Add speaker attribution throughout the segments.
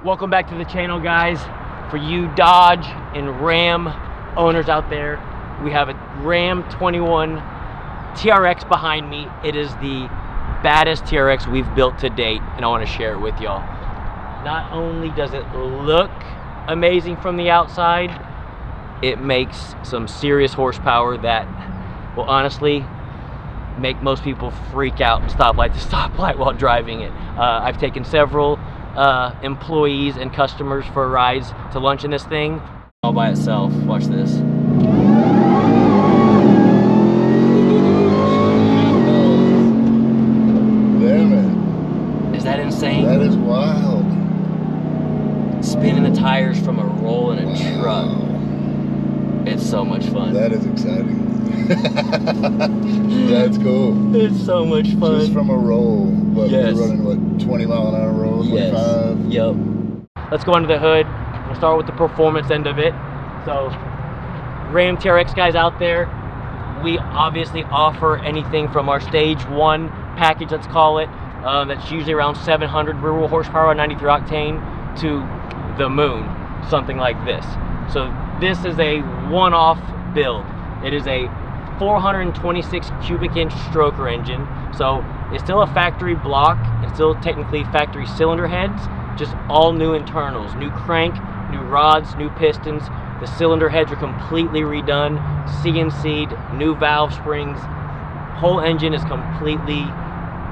Speaker 1: Welcome back to the channel, guys. For you Dodge and Ram owners out there, we have a Ram 21 TRX behind me. It is the baddest TRX we've built to date, and I want to share it with y'all. Not only does it look amazing from the outside, it makes some serious horsepower that will honestly make most people freak out and stoplight to stoplight while driving it. I've taken several employees and customers for rides to lunch in this thing all by itself. Watch this.
Speaker 2: Damn it.
Speaker 1: Is that insane?
Speaker 2: That is wild.
Speaker 1: Spinning the tires from a roll in a truck. It's so much fun.
Speaker 2: That is exciting. That's cool.
Speaker 1: It's so much fun.
Speaker 2: Just from a roll. But
Speaker 1: yes.
Speaker 2: We're running, what, 20 mile an hour roll? 25?
Speaker 1: Yes. Yep. Let's go under the hood. We'll start with the performance end of it. So, Ram TRX guys out there, we obviously offer anything from our stage 1 package, let's call it, that's usually around 700 rear wheel horsepower, 93 octane, to the moon, something like this. So this is a one-off build. It is a 426 cubic inch stroker engine, so it's still a factory block. It's still technically factory cylinder heads, just all new internals, new crank, new rods, new pistons. The cylinder heads are completely redone, CNC'd, new valve springs. Whole engine is completely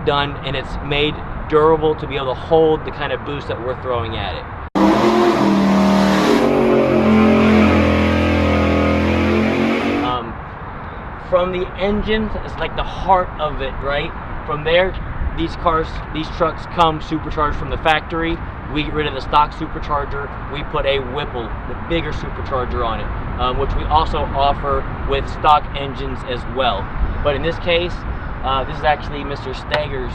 Speaker 1: done, and it's made durable to be able to hold the kind of boost that we're throwing at it. From the engine, it's like the heart of it, right? From there, these trucks come supercharged from the factory. We get rid of the stock supercharger. We put a Whipple, the bigger supercharger on it, which we also offer with stock engines as well. But in this case, this is actually Mr. Stager's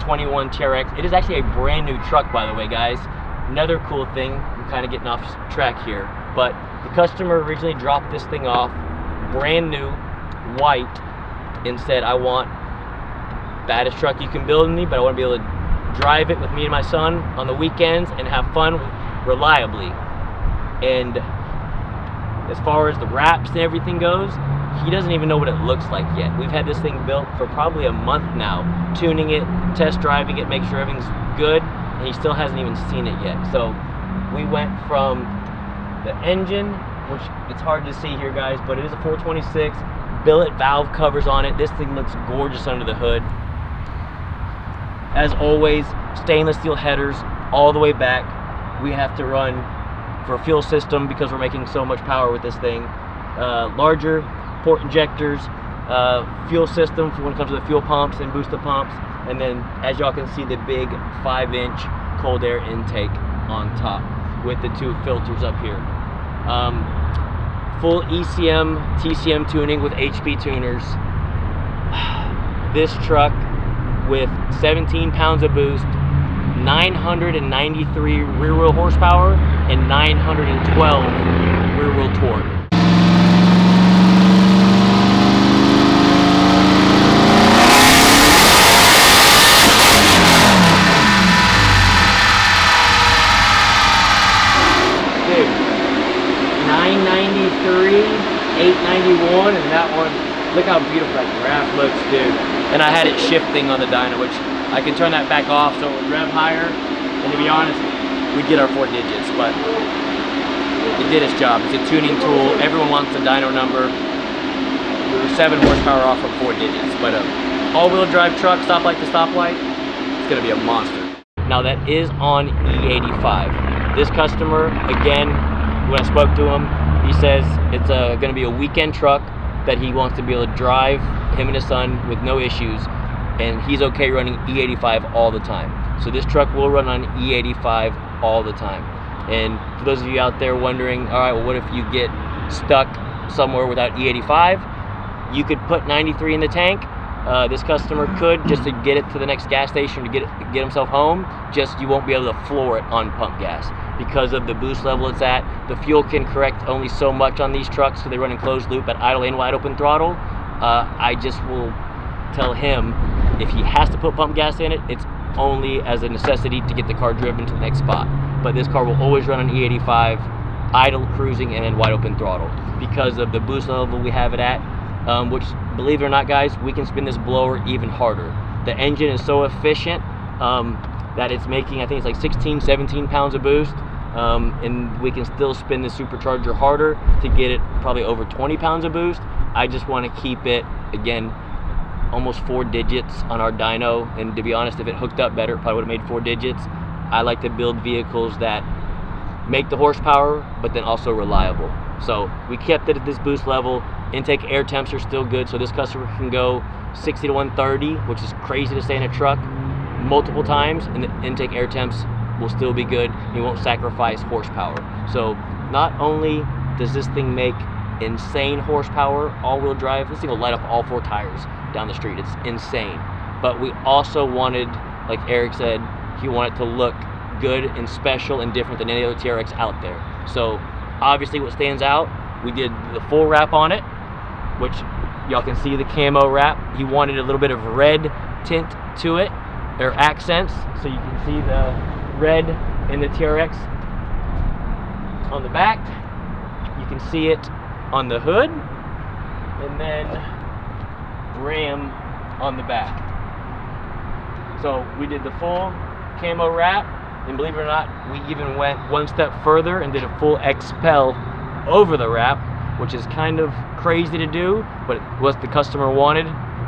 Speaker 1: 21 TRX. It is actually a brand new truck, by the way, guys. Another cool thing, I'm kind of getting off track here, but the customer originally dropped this thing off brand new, white, and said, I want baddest truck you can build me, but I want to be able to drive it with me and my son on the weekends and have fun reliably. And as far as the wraps and everything goes, he doesn't even know what it looks like yet. We've had this thing built for probably a month now, tuning it, test driving it, make sure everything's good, and he still hasn't even seen it yet. So we went from the engine, which it's hard to see here, guys, but it is a 426 billet valve covers on it. This thing looks gorgeous under the hood. As always, stainless steel headers all the way back. We have to run for a fuel system because we're making so much power with this thing. Larger port injectors, fuel system for when it comes to the fuel pumps and booster pumps, and then as y'all can see, the big 5-inch cold air intake on top with the 2 filters up here. Full ECM, TCM tuning with HP tuners. This truck with 17 pounds of boost, 993 rear wheel horsepower, and 912 rear wheel torque. Dude, 993, 891, and that one, look how beautiful that graph looks, dude. And I had it shifting on the dyno, which I can turn that back off so it would rev higher. And to be honest, we did our 4 digits, but it did its job. It's a tuning tool. Everyone wants the dyno number. We were 7 horsepower off from 4 digits, but all-wheel drive truck, stoplight to stoplight, it's gonna be a monster. Now that is on E85. This customer, again, when I spoke to him, he says it's gonna be a weekend truck that he wants to be able to drive, him and his son, with no issues, and he's okay running E85 all the time. So this truck will run on E85 all the time. And for those of you out there wondering, all right, well, what if you get stuck somewhere without E85? You could put 93 in the tank. This customer could, just to get it to the next gas station to get himself home. Just you won't be able to floor it on pump gas because of the boost level it's at. The fuel can correct only so much on these trucks, so they run in closed loop at idle and wide open throttle. I just will tell him if he has to put pump gas in it, it's only as a necessity to get the car driven to the next spot. but this car will always run on E85, idle cruising, and then wide open throttle because of the boost level we have it at, which, believe it or not, guys, we can spin this blower even harder. The engine is so efficient that it's making, I think it's like 16, 17 pounds of boost, and we can still spin the supercharger harder to get it probably over 20 pounds of boost. I just want to keep it, again, almost 4 digits on our dyno, and to be honest, if it hooked up better, it probably would have made 4 digits. I like to build vehicles that make the horsepower, but then also reliable. So we kept it at this boost level. Intake air temps are still good, so this customer can go 60 to 130, which is crazy to say in a truck, multiple times, and the intake air temps will still be good. You won't sacrifice horsepower. So not only does this thing make insane horsepower, all-wheel drive, this thing will light up all 4 tires down the street. It's insane. But we also wanted, like Eric said, he wanted to look good and special and different than any other TRX out there. So obviously what stands out, we did the full wrap on it, which y'all can see the camo wrap. He wanted a little bit of red tint to it, or accents, so you can see the red in the TRX on the back. You can see it on the hood, and then Ram on the back. So we did the full camo wrap, and believe it or not, we even went one step further and did a full expel over the wrap, which is kind of crazy to do, but it was what the customer wanted,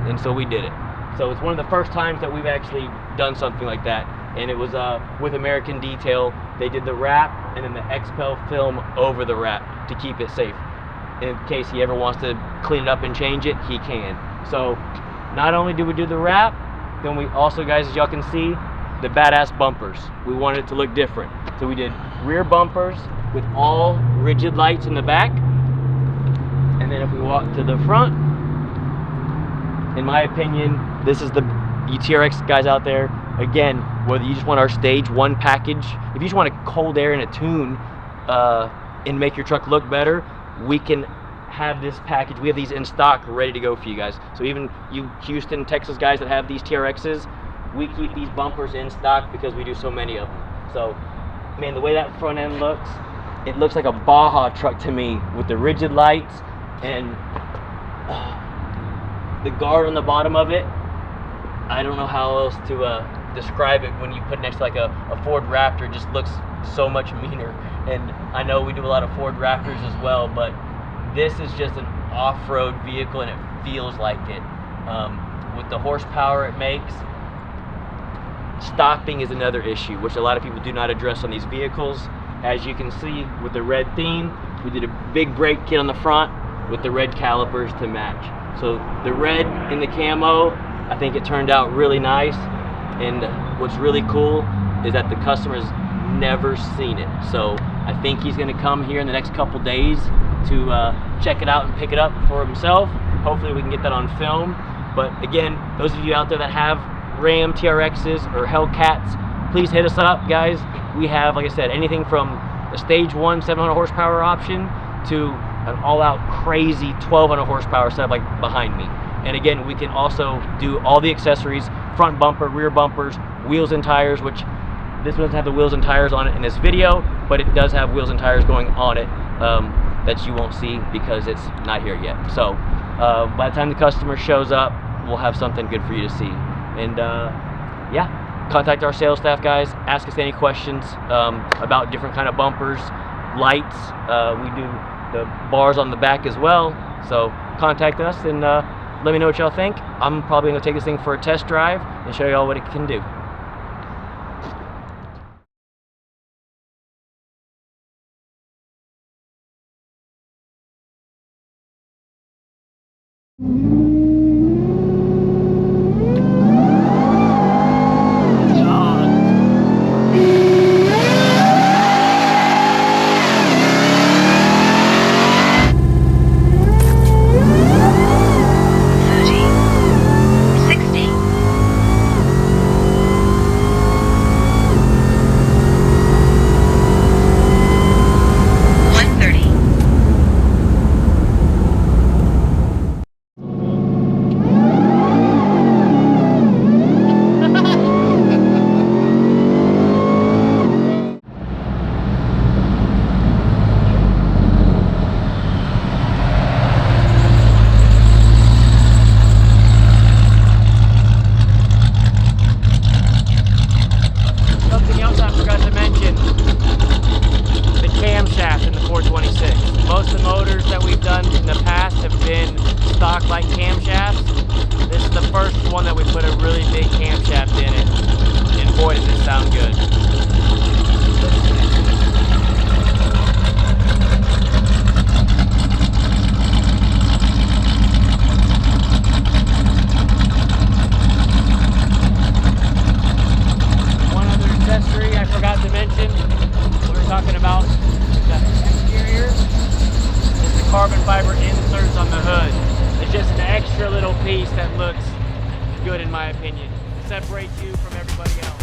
Speaker 1: and so we did it. So it's one of the first times that we've actually done something like that, and it was with American Detail. They did the wrap and then the expel film over the wrap to keep it safe. In case he ever wants to clean it up and change it, he can. So not only did we do the wrap, then we also, guys, as y'all can see, the badass bumpers. We wanted it to look different. So we did rear bumpers with all rigid lights in the back. And then if we walk to the front, in my opinion, this is the TRX guys out there. Again, whether you just want our stage 1 package, if you just want a cold air and a tune and make your truck look better, we can have this package. We have these in stock ready to go for you guys. So even you Houston, Texas guys that have these TRXs, we keep these bumpers in stock because we do so many of them. So, man, the way that front end looks, it looks like a Baja truck to me with the rigid lights and the guard on the bottom of it. I don't know how else to describe it. When you put it next to like a Ford Raptor, it just looks so much meaner. And I know we do a lot of Ford Raptors as well, but this is just an off-road vehicle, and it feels like it. With the horsepower it makes, stopping is another issue, which a lot of people do not address on these vehicles. As you can see with the red theme, we did a big brake kit on the front with the red calipers to match. So the red in the camo, I think it turned out really nice. And what's really cool is that the customer's never seen it. So I think he's gonna come here in the next couple days to check it out and pick it up for himself. Hopefully we can get that on film. But again, those of you out there that have Ram TRXs or Hellcats, please hit us up, guys. We have, like I said, anything from a stage 1 700 horsepower option to an all-out crazy 1200 horsepower setup like behind me. And again, we can also do all the accessories, front bumper, rear bumpers, wheels and tires, which this one doesn't have the wheels and tires on it in this video, but it does have wheels and tires going on it that you won't see because it's not here yet. So by the time the customer shows up, we'll have something good for you to see. And yeah, contact our sales staff, guys. Ask us any questions about different kind of bumpers, lights. We do the bars on the back as well. So contact us and let me know what y'all think. I'm probably gonna take this thing for a test drive and show y'all what it can do. one that we put a really big camshaft in it, and boy does it sound good. One other accessory I forgot to mention, we were talking about the exterior, is the carbon fiber inserts on the hood. It's just an extra little piece that looks good in my opinion. It separates you from everybody else.